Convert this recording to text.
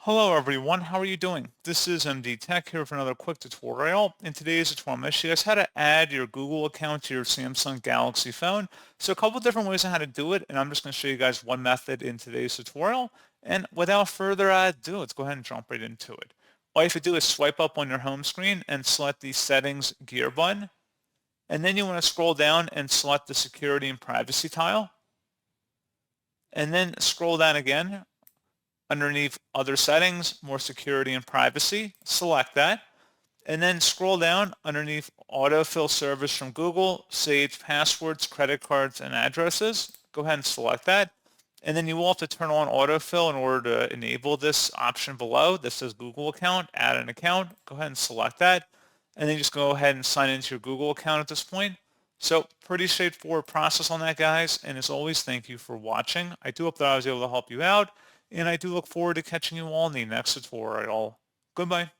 Hello everyone, how are you doing? This is MD Tech here for another quick tutorial. In today's tutorial, I'm going to show you guys how to add your Google account to your Samsung Galaxy phone. So a couple different ways on how to do it, and I'm just going to show you guys one method in today's tutorial. And without further ado, let's go ahead and jump right into it. All you have to do is swipe up on your home screen and select the Settings gear button. And then you want to scroll down and select the Security and Privacy tile. And then scroll down again. Underneath Other Settings, More Security and Privacy, select that. And then scroll down underneath Autofill Service from Google, Save Passwords, Credit Cards, and Addresses. Go ahead and select that. And then you will have to turn on autofill in order to enable this option below. This says Google account, add an account. Go ahead and select that. And then just go ahead and sign into your Google account at this point. So pretty straightforward process on that, guys. And as always, thank you for watching. I do hope that I was able to help you out. And I do look forward to catching you all in the next tutorial. Goodbye.